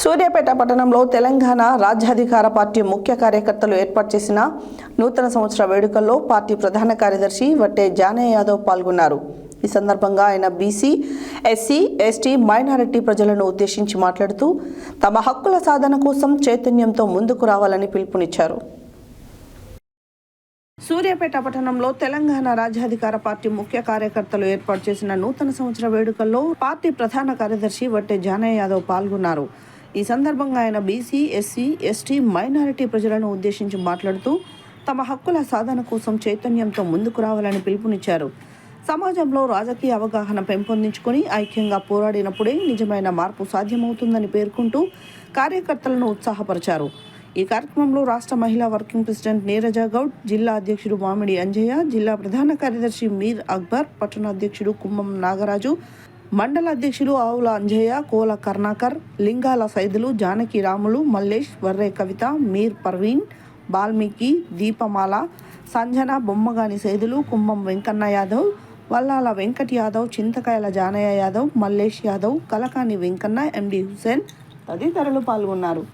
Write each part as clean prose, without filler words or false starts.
సూర్యాపేట పట్టణంలో తెలంగాణ రాజ్యాధికార పార్టీ ముఖ్య కార్యకర్తలు ఏర్పాటు చేసిన నూతన సంవత్సర వేడుకల్లో పార్టీ ప్రధాన కార్యదర్శి వట్టే జానయ్య యాదవ్ పాల్గొన్నారు. ఈ సందర్భంగా ఆయన బీసీ, ఎస్సీ, ఎస్టీ, మైనారిటీ ప్రజలను ఉద్దేశించి మాట్లాడుతూ తమ హక్కుల సాధన కోసం చైతన్యంతో ముందుకు రావాలని పిలుపునిచ్చారు. సూర్యాపేట పట్టణంలో తెలంగాణ రాజ్యాధికార పార్టీ ముఖ్య కార్యకర్తలు ఏర్పాటు చేసిన నూతన సంవత్సర వేడుకల్లో పార్టీ ప్రధాన కార్యదర్శి వట్టే జానయ్య యాదవ్ పాల్గొన్నారు. ఈ సందర్భంగా ఆయన బీసీ, ఎస్సీ, ఎస్టీ, మైనారిటీ ప్రజలను ఉద్దేశించి మాట్లాడుతూ తమ హక్కుల సాధన కోసం చైతన్యంతో ముందుకు రావాలని పిలుపునిచ్చారు. సమాజంలో రాజకీయ అవగాహన పెంపొందించుకొని ఐక్యంగా పోరాడినప్పుడే నిజమైన మార్పు సాధ్యమవుతుందని పేర్కొంటూ కార్యకర్తలను ఉత్సాహపరిచారు. ఈ కార్యక్రమంలో రాష్ట్ర మహిళా వర్కింగ్ ప్రెసిడెంట్ నీరజ గౌడ్, జిల్లా అధ్యక్షుడు మామిడి అంజయ్య, జిల్లా ప్రధాన కార్యదర్శి మీర్ అక్బర్, పట్టణ అధ్యక్షుడు కుమ్మం నాగరాజు, మండల అధ్యక్షులు ఆవుల అంజయ్య, కోల కర్ణాకర్, లింగాల సైదులు, జానకి రాములు, మల్లేష్, వర్రే కవిత, మీర్ పర్వీన్, బాల్మీకి, దీపమాల, సంజన, బొమ్మగాని సైదులు, కుమ్మం వెంకన్న యాదవ్, వల్లాల వెంకట్ యాదవ్, చింతకాయల జానయ్య యాదవ్, మల్లేష్ యాదవ్, కలకాని వెంకన్న, ఎండి హుసేన్ తదితరులు పాల్గొన్నారు.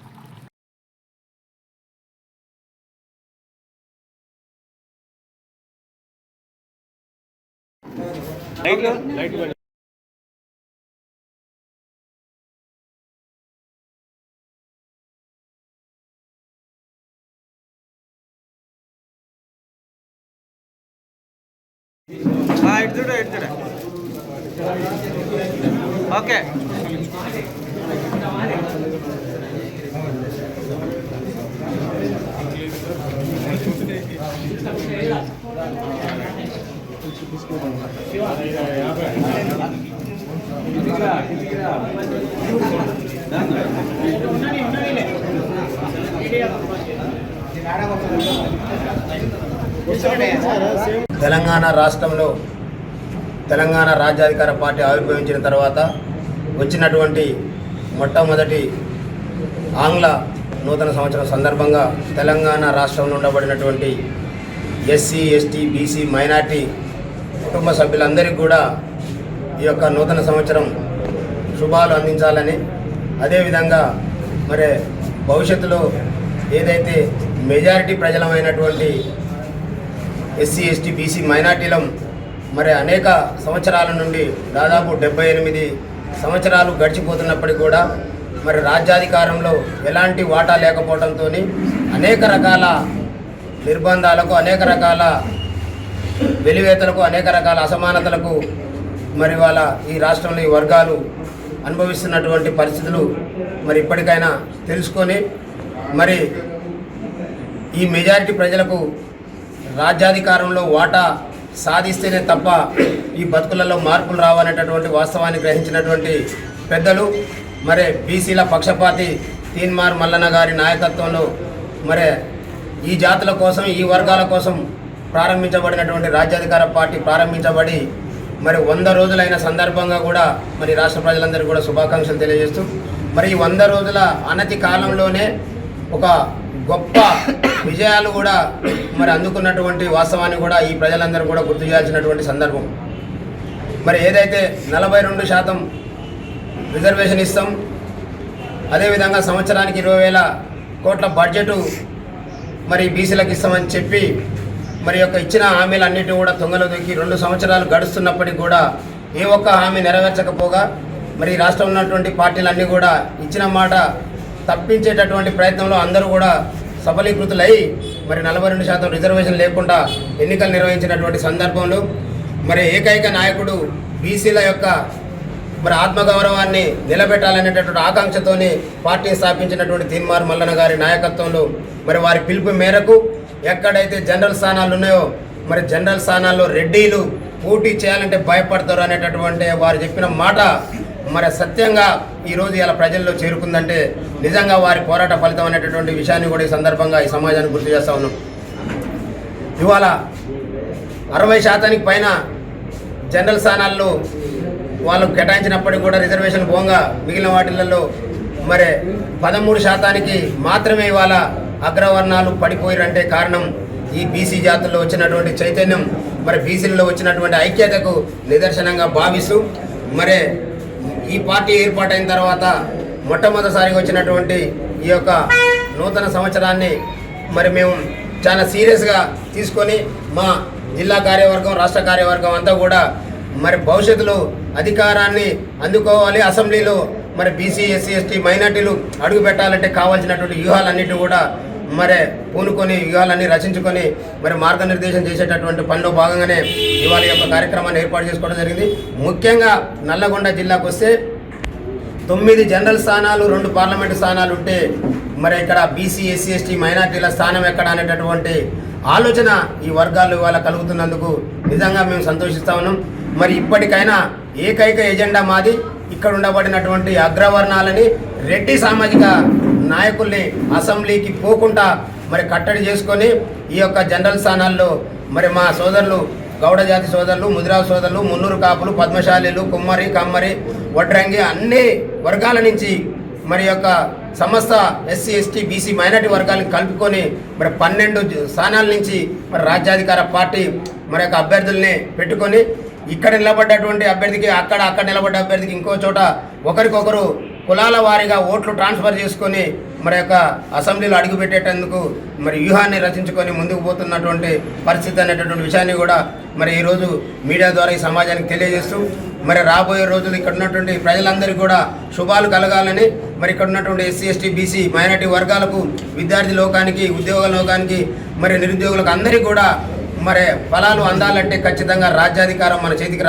ఓకే తెలంగాణ రాష్ట్రంలో తెలంగాణ రాజ్యాధికార పార్టీ ఆవిర్భవించిన తర్వాత వచ్చినటువంటి మొట్టమొదటి ఆంగ్ల నూతన సంవత్సరం సందర్భంగా తెలంగాణ రాష్ట్రంలో ఉండబడినటువంటి ఎస్సీ, ఎస్టీ, బీసీ, మైనార్టీ కుటుంబ సభ్యులందరికీ కూడా ఈ యొక్క నూతన సంవత్సరం శుభాలు అందించాలని, అదేవిధంగా మరి భవిష్యత్తులో ఏదైతే మెజారిటీ ప్రజలమైనటువంటి ఎస్సీ, ఎస్టీ, బీసీ, మైనార్టీలం మరి అనేక సంవత్సరాల నుండి దాదాపు 78 సంవత్సరాలు గడిచిపోతున్నప్పటికీ కూడా మరి రాజ్యాధికారంలో ఎలాంటి వాటా లేకపోవడంతో అనేక రకాల నిర్బంధాలకు, అనేక రకాల వెలివేతలకు, అనేక రకాల అసమానతలకు మరి వాళ్ళ ఈ రాష్ట్రంలో ఈ వర్గాలు అనుభవిస్తున్నటువంటి పరిస్థితులు మరి ఇప్పటికైనా తెలుసుకొని మరి ఈ మెజారిటీ ప్రజలకు రాజ్యాధికారంలో వాటా సాధిస్తేనే తప్ప ఈ బతుకులలో మార్పులు రావనేటటువంటి వాస్తవాన్ని గ్రహించినటువంటి పెద్దలు మరి బీసీల పక్షపాతి తీన్మార్ మల్లన్న గారి నాయకత్వంలో మరి ఈ జాతుల కోసం, ఈ వర్గాల కోసం ప్రారంభించబడినటువంటి రాజ్యాధికార పార్టీ ప్రారంభించబడి మరి 100 రోజులైన సందర్భంగా కూడా మరి రాష్ట్ర ప్రజలందరికీ కూడా శుభాకాంక్షలు తెలియజేస్తూ మరి ఈ 100 రోజుల అనతి కాలంలోనే ఒక గొప్ప విజయాలు కూడా మరి అందుకున్నటువంటి వాస్తవాన్ని కూడా ఈ ప్రజలందరూ కూడా గుర్తు చేయాల్సినటువంటి సందర్భం. మరి ఏదైతే 42% రిజర్వేషన్ ఇస్తాం, అదేవిధంగా సంవత్సరానికి 20,000 కోట్ల బడ్జెటు మరి బీసీలకు ఇస్తామని చెప్పి మరి యొక్క ఇచ్చిన హామీలన్నిటి కూడా తొంగలో దొక్కి 2 సంవత్సరాలు గడుస్తున్నప్పటికీ కూడా ఏ ఒక్క హామీ నెరవేర్చకపోగా మరి రాష్ట్రంలో ఉన్నటువంటి పార్టీలన్నీ కూడా ఇచ్చిన మాట తప్పించేటటువంటి ప్రయత్నంలో అందరూ కూడా సఫలీకృతులై మరి 42% రిజర్వేషన్ లేకుండా ఎన్నికలు నిర్వహించినటువంటి సందర్భంలో మరి ఏకైక నాయకుడు బీసీల యొక్క మరి ఆత్మగౌరవాన్ని నిలబెట్టాలనేటటువంటి ఆకాంక్షతోని పార్టీని స్థాపించినటువంటి తీన్మార్ మల్లన్న గారి నాయకత్వంలో మరి వారి పిలుపు మేరకు ఎక్కడైతే జనరల్ స్థానాలు ఉన్నాయో మరి జనరల్ స్థానాల్లో రెడ్డీలు పోటీ చేయాలంటే భయపడతారు అనేటటువంటి వారు చెప్పిన మాట మరి సత్యంగా ఈరోజు ఇలా ప్రజల్లో చేరుకుందంటే నిజంగా వారి పోరాట ఫలితం అనేటటువంటి విషయాన్ని కూడా ఈ సందర్భంగా ఈ సమాజానికి గుర్తు చేస్తూ ఉన్నాం. ఇవాళ 60% పైన జనరల్ స్థానాల్లో వాళ్ళకు కేటాయించినప్పటికీ కూడా రిజర్వేషన్ పోగా మిగిలిన వాటిలలో మరి 13% మాత్రమే ఇవాళ అగ్రవర్ణాలు పడిపోయారంటే కారణం ఈ బీసీ జాతుల్లో వచ్చినటువంటి చైతన్యం, మరి బీసీలలో వచ్చినటువంటి ఐక్యతకు నిదర్శనంగా భావిస్తూ మరి ఈ పార్టీ ఏర్పాటైన తర్వాత మొట్టమొదటిసారిగా వచ్చినటువంటి ఈ యొక్క నూతన సంవత్సరాన్ని మరి మేము చాలా సీరియస్గా తీసుకొని మా జిల్లా కార్యవర్గం రాష్ట్ర కార్యవర్గం అంతా కూడా మరి భవిష్యత్తులో అధికారాన్ని అందుకోవాలి, అసెంబ్లీలో మరి బీసీ ఎస్సీ ఎస్టీ మైనార్టీలు అడుగు పెట్టాలంటే కావాల్సినటువంటి వ్యూహాలన్నిటి కూడా మరి పూనుకొని వ్యూహాలన్నీ రచించుకొని మరి మార్గనిర్దేశం చేసేటటువంటి పనిలో భాగంగానే ఇవాళ యొక్క కార్యక్రమాన్ని ఏర్పాటు చేసుకోవడం జరిగింది. ముఖ్యంగా నల్లగొండ జిల్లాకు వస్తే 9 జనరల్ స్థానాలు 2 పార్లమెంటు స్థానాలు ఉంటే మరి ఇక్కడ బీసీ ఎస్సీ ఎస్టీ మైనార్టీల స్థానం ఎక్కడ అనేటటువంటి ఆలోచన ఈ వర్గాలు ఇవాళ కలుగుతున్నందుకు నిజంగా మేము సంతోషిస్తా ఉన్నాం. మరి ఇప్పటికైనా ఏకైక ఎజెండా మాది ఇక్కడ ఉండబడినటువంటి అగ్రవర్ణాలని రెడ్డి సామాజిక నాయకుల్ని అసెంబ్లీకి పోకుండా మరి కట్టడి చేసుకొని ఈ యొక్క జనరల్ స్థానాల్లో మరి మా సోదరులు గౌడ జాతి సోదరులు, ముదిరాజు సోదరులు, మున్నూరు కాపులు, పద్మశాలీలు, కుమ్మరి, కమ్మరి, వడ్రంగి అన్ని వర్గాల నుంచి మరి యొక్క సమస్త ఎస్సీ ఎస్టీ బీసీ మైనార్టీ వర్గాలను కలుపుకొని మరి 12 స్థానాల నుంచి మరి రాజ్యాధికార పార్టీ మరి యొక్క అభ్యర్థుల్ని పెట్టుకొని ఇక్కడ నిలబడ్డటువంటి అభ్యర్థికి అక్కడ నిలబడ్డ అభ్యర్థికి ఇంకో చోట ఒకరికొకరు కులాల వారీగా ఓట్లు ట్రాన్స్ఫర్ చేసుకొని మరి యొక్క అసెంబ్లీలో అడుగుపెట్టేటందుకు మరి వ్యూహాన్ని రచించుకొని ముందుకు పోతున్నటువంటి పరిస్థితి అనేటటువంటి విషయాన్ని కూడా మరి ఈరోజు మీడియా ద్వారా ఈ సమాజానికి తెలియజేస్తూ మరి రాబోయే రోజులు ఇక్కడ ఉన్నటువంటి ప్రజలందరికీ కూడా శుభాలు కలగాలని మరి ఇక్కడ ఉన్నటువంటి ఎస్సీ ఎస్టీ బీసీ మైనార్టీ వర్గాలకు, విద్యార్థి లోకానికి, ఉద్యోగ లోకానికి, మరి నిరుద్యోగులకు అందరికీ కూడా మరి ఫలాలు అందాలంటే ఖచ్చితంగా రాజ్యాధికారం మన చేతికి